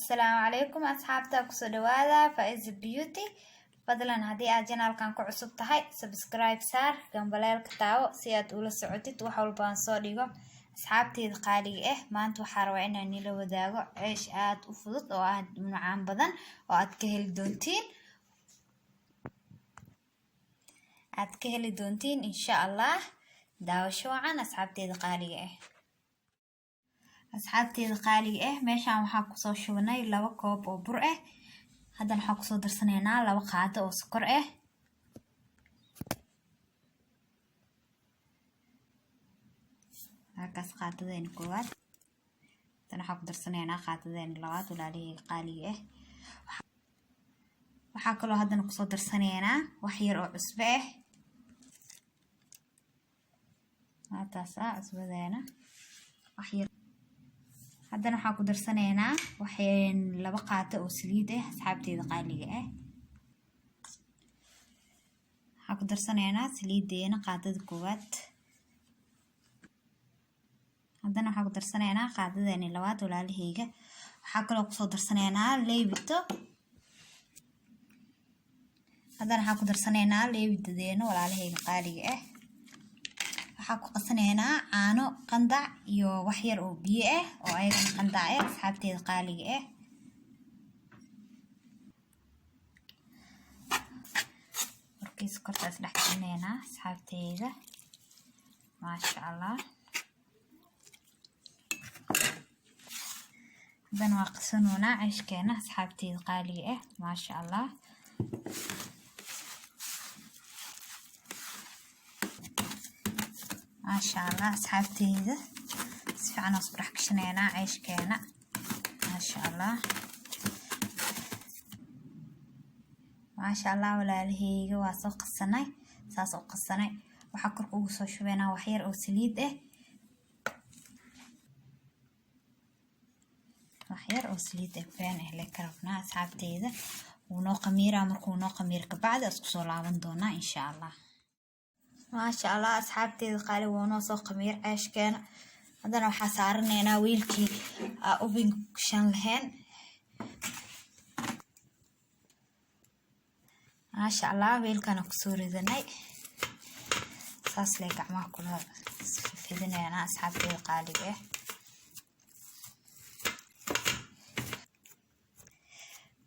السلام عليكم أصحابتا كسودوادا فايز بيوتي fadlan haddii aad channelkan ku cusub tahay subscribe saar gambaleelka taawo si aad ula socotid wax walba aan soo dhigo asxaabteeda qaaliga ah maanta waxaan rabaa inaan nila wadaago ceesh aad u fudud oo aad u macaan badan oo aad ka heli doontiin insha Allah daawasho wacan asxaabteeda qaaliga ah meeshaan waxaan ku soo shubnay 2 koob oo bur ah haddana waxaan ku soo darsanaynaa 2 qaado oo sokor ah halkaas qaadadeena koowaad haddana waxaan ku darsanaynaa qaadadeena labaad walaalihii qaaliga ah waxaa kaloo haddana ku soo darsanaynaa wax yar oo cusbo ah maataasa cusbadeena wax yar haddana waxaan ku darsanaynaa waxaan 2 qaado oo saliid ah asxaabteeda qaaliga ah waxaan ku darsanaynaa saliideena qaadada koowaad haddana waxaan ku darsanaynaa qaadadeena labaad walaalahayga waxaa kaloo ku soo darsanaynaa leebito haddana waxaan ku darsanaynaa leebidadeena walaalahayga qaaliga ah waxaan ku qasanaynaa caano qandac iyo wax yar oo biyo ah oo ayagana qandac ah asxaabteeda qaaliga ah markii sokortaas dhex gelinaynaa asxaabteeda maasha Allah haddana waa qasanoonaa ceeshkeena asxaabteeda qaaliga ah maasha Allah ما شاء الله أصحابتي سفعنا صبرح كشنينا عيش كينا ما شاء الله ما شاء الله ولا لهي واسو قصناي ساسو قصناي وحكر قوسو شوينا وحير أو سليد وحير أو سليد بين أهلك ربنا أصحابتي ونو قميرة مركو نو قمير كبعد أسكسو لعبن دونا إن شاء الله ما شاء الله أصحابتي قالوا ونوصل قمير عيش كان هذا waxaa saaranaynaa wiilkii ubin shan lahayn ما شاء الله wiilkana ku soo ridanay saas leh gacmaha kula fidinayna asxaabtay qaaliga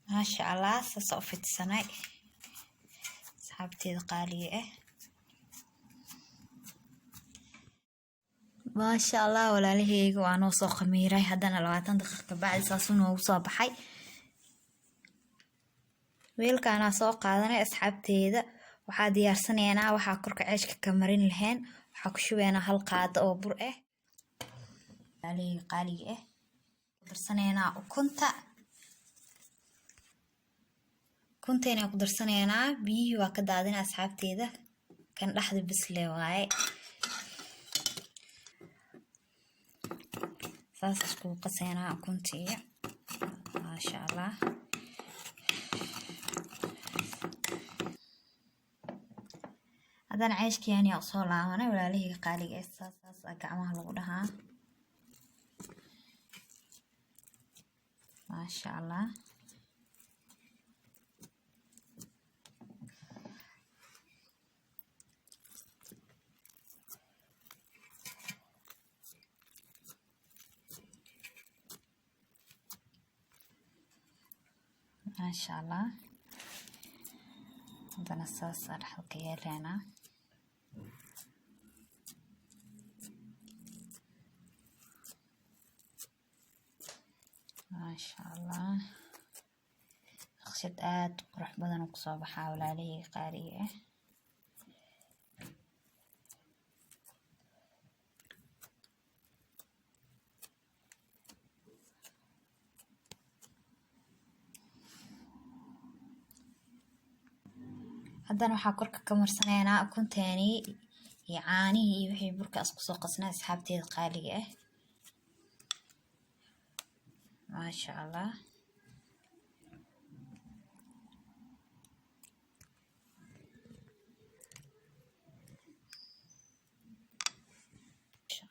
ما شاء الله saas oo fidsanay asxaabtay qaaliga ما شاء الله ولا لهيك وأنا سوق ميراي هذا لواتن دقيقة بعد ساسون وصاب حي ويلك أنا سوق هذا أصحابتي هذا وحاد يرسني أنا وحاكرك عيش كمرين الهين وحاكشوا أنا هالقاد أو برئه علي قالي درسني أنا كنت أنا درسني أنا بي وكذا هذا أصحابتي هذا كان لحد بس لواي saas isku qaseena kunti ma sha Allah hadan ceeshkiyani oo soo laabanay walaalihii qaaliga ah saas gacmaha lagu dhahaa ma sha Allah ما شاء الله عندنا الصوص الحلقية لنا ما شاء الله خشد آد قرح بدن وقصاب حاول عليه قارئة haddana waxaa korka ka marsanaynaa ukunteeni iyo caanihi iyo wixii burka isku soo qasnaa asxaabteeda qaaliga ah ma sha Allah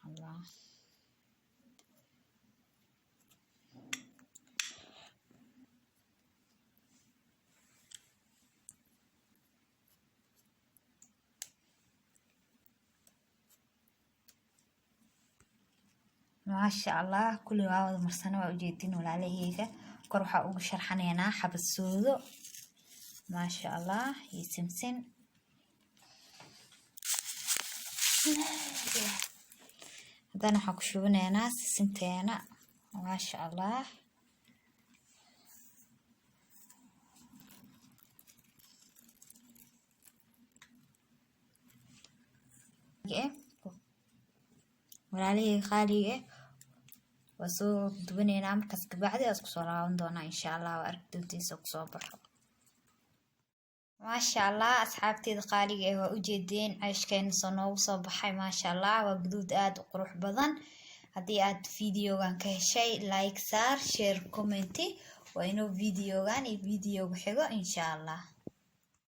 الله ما شاء الله كل واحد مرسنا وجدين ولا عليه كروحة وشرحنا حب السودو ما شاء الله يسمسن هذا أنا حكشوفنا ناس سنتين ما شاء الله walaalihii qaaliga waa soo dubaneynaa markaas kabacdi aad kusoo laaban doonaa insha allah waa arki doontiisa kusoo baxo maasha allah asxaabteeda qaaliga waa ujeedeen cayshkeena soo noogu soo baxay maasha allah waa guduud aad u qurux badan haddii aad videogan ka heshay like saar share commenti waa inuu videogan iyo videoga xigo insha allah